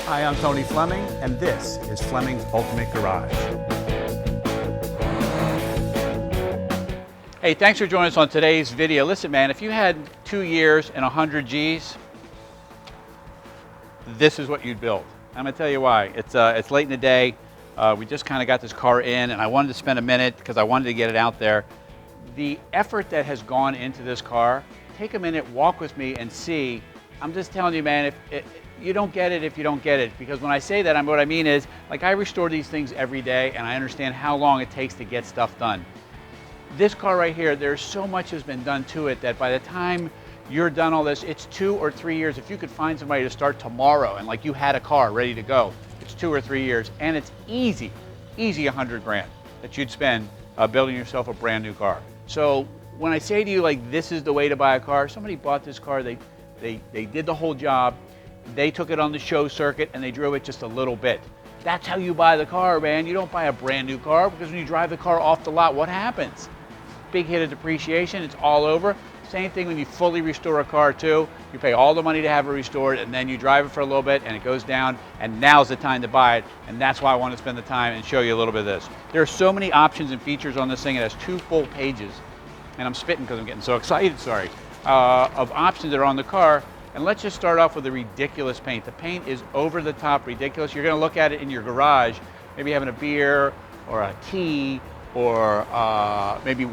Hi, I'm Tony Fleming, and this is Fleming's Ultimate Garage. Hey, thanks for joining us on today's video. Listen, man, if you had 2 years and 100 G's, this is what you'd build. I'm gonna tell you why. It's late in the day. We just kind of got this car in, and I wanted to spend a minute because I wanted to get it out there. The effort that has gone into this car, take a minute, walk with me and see. I'm just telling you, man, you don't get it if you don't get it, because when I say that, what I mean is, like, I restore these things every day, and I understand how long it takes to get stuff done. This car right here, there's so much has been done to it that by the time you're done all this, it's 2 or 3 years. If you could find somebody to start tomorrow and like you had a car ready to go, it's 2 or 3 years, and it's easy 100 grand that you'd spend building yourself a brand new car. So when I say to you, like, this is the way to buy a car, somebody bought this car, they did the whole job, they took it on the show circuit and they drove it just a little bit. That's how you buy the car, man. You don't buy a brand new car, because when you drive the car off the lot, what happens? Big hit of depreciation, it's all over. Same thing when you fully restore a car too. You pay all the money to have it restored, and then you drive it for a little bit and it goes down, and now's the time to buy it. And that's why I want to spend the time and show you a little bit of this. There are so many options and features on this thing. It has 2 full pages, and I'm spitting because I'm getting so excited, sorry, of options that are on the car. And let's just start off with the ridiculous paint. The paint is over the top ridiculous. You're gonna look at it in your garage, maybe having a beer or a tea, or maybe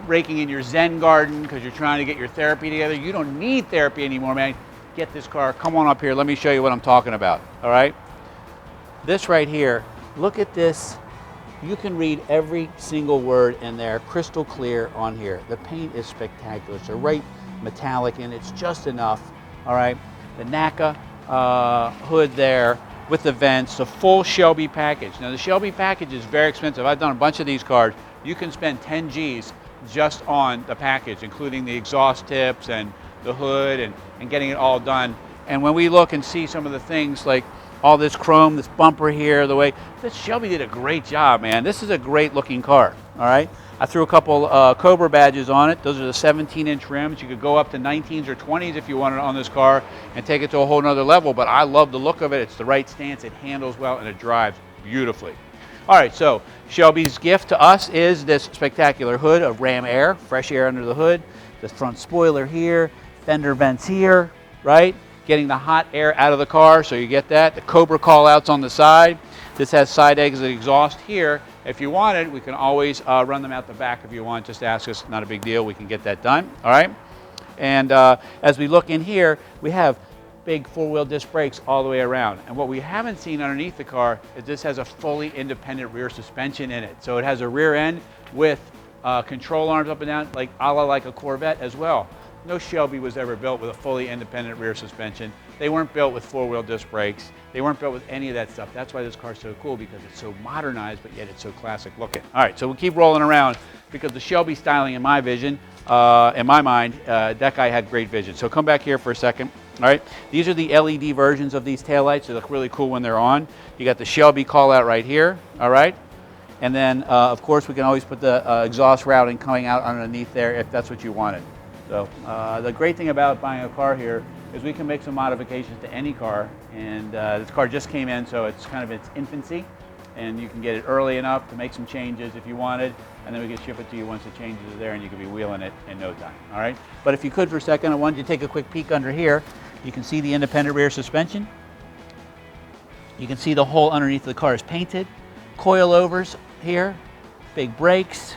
raking in your Zen garden because you're trying to get your therapy together. You don't need therapy anymore, man. Get this car, come on up here, let me show you what I'm talking about, all right? This right here, look at this. You can read every single word in there, crystal clear on here. The paint is spectacular. It's a right metallic, and it's just enough, all right? The NACA hood there with the vents, the full Shelby package. Now, the Shelby package is very expensive. I've done a bunch of these cars. You can spend 10 G's just on the package, including the exhaust tips and the hood and getting it all done. And when we look and see some of the things like all this chrome, this bumper here, the way, this Shelby did a great job, man. This is a great looking car, all right? I threw a couple Cobra badges on it. Those are the 17-inch rims. You could go up to 19s or 20s if you wanted on this car and take it to a whole nother level, but I love the look of it. It's the right stance, it handles well, and it drives beautifully. All right, so Shelby's gift to us is this spectacular hood of Ram Air, fresh air under the hood, the front spoiler here, fender vents here, right? Getting the hot air out of the car, so you get that. The Cobra call-outs on the side. This has side exit exhaust here. If you wanted, we can always run them out the back if you want. Just ask us, not a big deal. We can get that done, all right? And as we look in here, we have big 4-wheel disc brakes all the way around. And what we haven't seen underneath the car is this has a fully independent rear suspension in it. So it has a rear end with control arms up and down, like a la like a Corvette as well. No Shelby was ever built with a fully independent rear suspension. They weren't built with 4-wheel disc brakes. They weren't built with any of that stuff. That's why this car's so cool, because it's so modernized, but yet it's so classic looking. All right, so we'll keep rolling around, because the Shelby styling, in my vision, in my mind, that guy had great vision. So come back here for a second. All right, these are the LED versions of these taillights. They look really cool when they're on. You got the Shelby call out right here, all right? And then, of course, we can always put the exhaust routing coming out underneath there if that's what you wanted. So the great thing about buying a car here is we can make some modifications to any car, and this car just came in, so it's kind of its infancy, and you can get it early enough to make some changes if you wanted, and then we can ship it to you once the changes are there, and you can be wheeling it in no time, all right? But if you could for a second, I wanted you to take a quick peek under here. You can see the independent rear suspension. You can see the hole underneath the car is painted. Coilovers here, big brakes.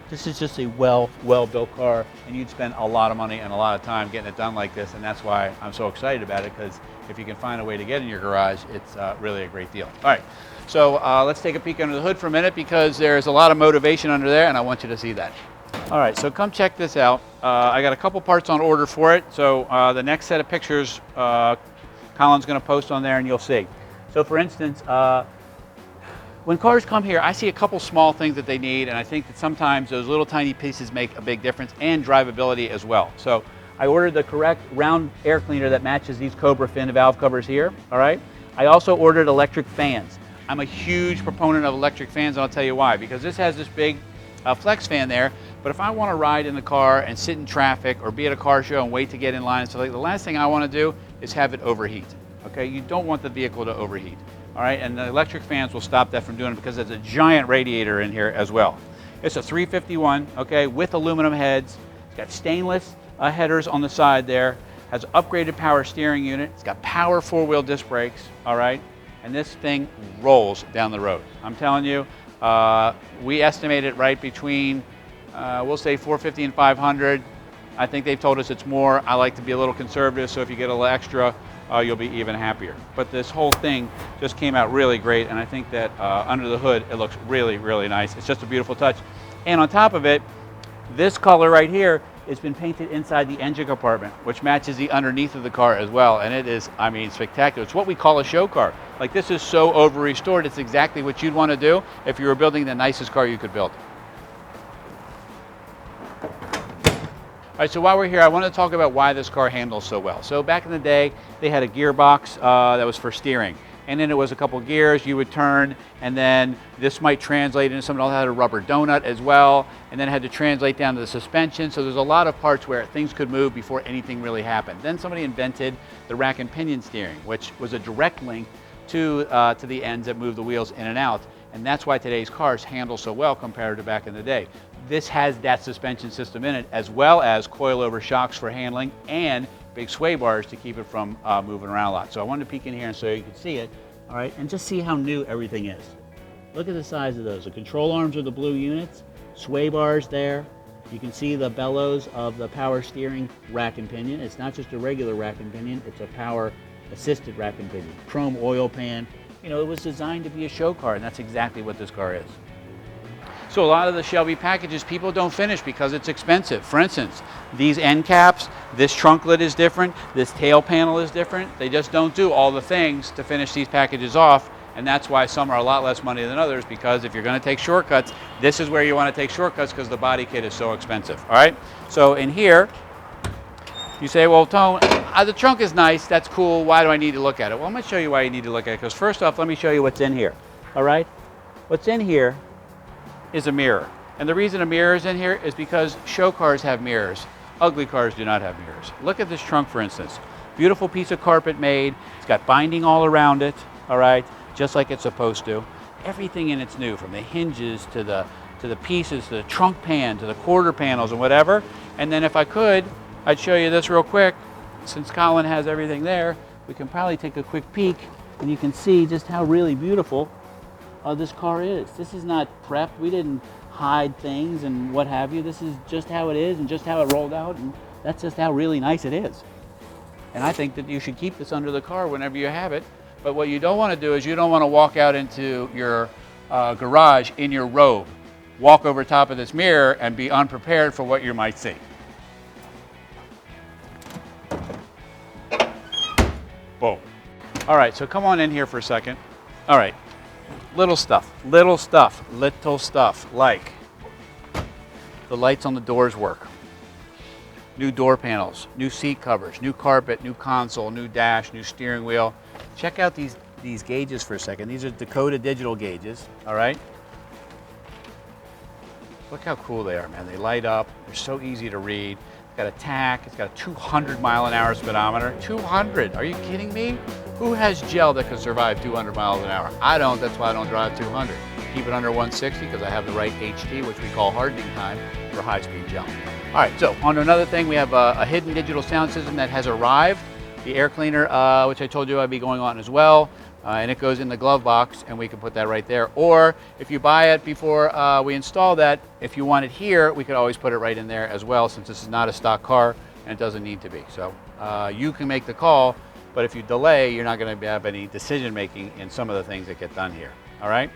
This is just a well-built car, and you'd spend a lot of money and a lot of time getting it done like this, and that's why I'm so excited about it, because if you can find a way to get in your garage, it's really a great deal. All right, so let's take a peek under the hood for a minute, because there's a lot of motivation under there, and I want you to see that. All right, so come check this out. I got a couple parts on order for it, so the next set of pictures Colin's going to post on there, and you'll see. So for instance, when cars come here, I see a couple small things that they need, and I think that sometimes those little tiny pieces make a big difference, and drivability as well. So I ordered the correct round air cleaner that matches these Cobra fin valve covers here, all right? I also ordered electric fans. I'm a huge proponent of electric fans, and I'll tell you why. Because this has this big flex fan there, but if I want to ride in the car and sit in traffic or be at a car show and wait to get in line and stuff like that, the last thing I want to do is have it overheat. Okay, you don't want the vehicle to overheat. All right, and the electric fans will stop that from doing it because there's a giant radiator in here as well. It's a 351, okay, with aluminum heads. It's got stainless headers on the side there. Has upgraded power steering unit. It's got power 4-wheel disc brakes, all right? And this thing rolls down the road. I'm telling you, we estimate it right between, we'll say 450 and 500. I think they've told us it's more. I like to be a little conservative, so if you get a little extra, you'll be even happier. But this whole thing just came out really great, and I think that under the hood, it looks really, really nice. It's just a beautiful touch. And on top of it, this color right here has been painted inside the engine compartment, which matches the underneath of the car as well. And it is, I mean, spectacular. It's what we call a show car. Like, this is so over-restored. It's exactly what you'd want to do if you were building the nicest car you could build. All right, so while we're here, I want to talk about why this car handles so well. So back in the day, they had a gearbox that was for steering. And then it was a couple gears you would turn, and then this might translate into something else that had a rubber donut as well, and then it had to translate down to the suspension. So there's a lot of parts where things could move before anything really happened. Then somebody invented the rack and pinion steering, which was a direct link to the ends that move the wheels in and out. And that's why today's cars handle so well compared to back in the day. This has that suspension system in it, as well as coilover shocks for handling and big sway bars to keep it from moving around a lot. So I wanted to peek in here so you could see it, all right, and just see how new everything is. Look at the size of those. The control arms are the blue units, sway bars there. You can see the bellows of the power steering rack and pinion. It's not just a regular rack and pinion, it's a power assisted rack and pinion. Chrome oil pan. You know, it was designed to be a show car, and that's exactly what this car is. So a lot of the Shelby packages people don't finish because it's expensive. For instance, these end caps, this trunk lid is different, this tail panel is different. They just don't do all the things to finish these packages off, and that's why some are a lot less money than others, because if you're going to take shortcuts, this is where you want to take shortcuts because the body kit is so expensive. All right? So in here, you say, well, Tone, the trunk is nice, that's cool, why do I need to look at it? Well, I'm going to show you why you need to look at it, because first off, let me show you what's in here. All right? What's in here is a mirror. And the reason a mirror is in here is because show cars have mirrors. Ugly cars do not have mirrors. Look at this trunk, for instance. Beautiful piece of carpet made. It's got binding all around it, all right, just like it's supposed to. Everything in it's new, from the hinges to the pieces, to the trunk pan, to the quarter panels and whatever. And then if I could, I'd show you this real quick. Since Colin has everything there, we can probably take a quick peek and you can see just how really beautiful this car is. This is not prepped. We didn't hide things and what have you. This is just how it is and just how it rolled out, and that's just how really nice it is. And I think that you should keep this under the car whenever you have it. But what you don't want to do is you don't want to walk out into your garage in your robe, walk over top of this mirror and be unprepared for what you might see. Boom. All right, so come on in here for a second. All right. Little stuff, like the lights on the doors work, new door panels, new seat covers, new carpet, new console, new dash, new steering wheel. Check out these gauges for a second. These are Dakota digital gauges, all right? Look how cool they are, man. They light up, they're so easy to read. It's got a tach, it's got a 200-mile-an-hour speedometer. 200, are you kidding me? Who has gel that can survive 200 miles an hour? I don't, that's why I don't drive 200. Keep it under 160 because I have the right HT, which we call hardening time, for high-speed gel. All right, so on to another thing. We have a hidden digital sound system that has arrived. The air cleaner, which I told you I'd be going on as well, and it goes in the glove box, and we can put that right there. Or if you buy it before we install that, if you want it here, we could always put it right in there as well, since this is not a stock car and it doesn't need to be. So you can make the call, but if you delay, you're not going to have any decision making in some of the things that get done here. All right?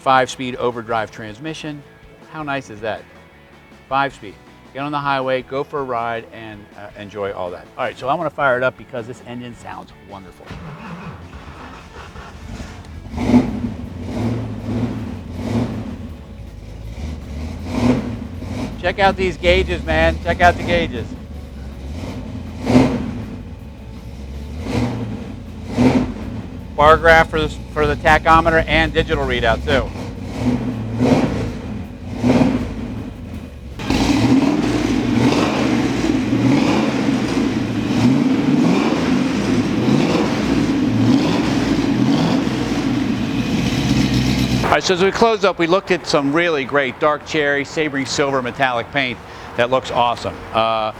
5-speed overdrive transmission. How nice is that? 5-speed. Get on the highway, go for a ride, and enjoy all that. All right, so I want to fire it up because this engine sounds wonderful. Check out these gauges, man. Check out the gauges. Bar graph for the tachometer and digital readout too. All right, so as we close up, we looked at some really great dark cherry, sabering silver metallic paint that looks awesome. A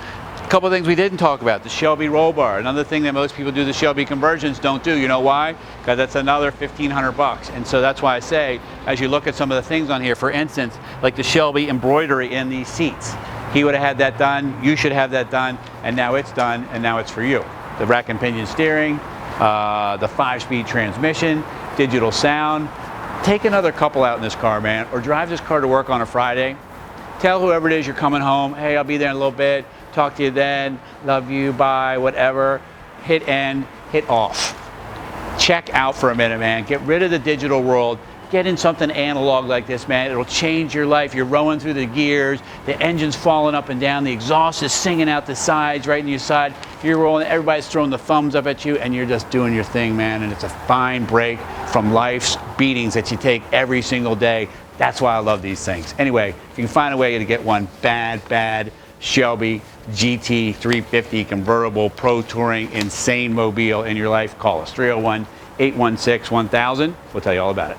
couple of things we didn't talk about, the Shelby roll bar. Another thing that most people do the Shelby conversions don't do. You know why? Because that's another 1,500 bucks. And so that's why I say, as you look at some of the things on here, for instance, like the Shelby embroidery in these seats. He would have had that done, you should have that done, and now it's done, and now it's for you. The rack and pinion steering, the 5-speed transmission, digital sound. Take another couple out in this car, man, or drive this car to work on a Friday. Tell whoever it is you're coming home, hey, I'll be there in a little bit, talk to you then, love you, bye, whatever. Hit end, hit off. Check out for a minute, man. Get rid of the digital world. Get in something analog like this, man. It'll change your life. You're rowing through the gears, the engine's falling up and down, the exhaust is singing out the sides, right in your side. You're rolling, everybody's throwing the thumbs up at you, and you're just doing your thing, man. And it's a fine break from life's beatings that you take every single day. That's why I love these things. Anyway, if you can find a way to get one bad Shelby GT350 convertible pro touring insane mobile in your life, call us 301-816-1000. We'll tell you all about it.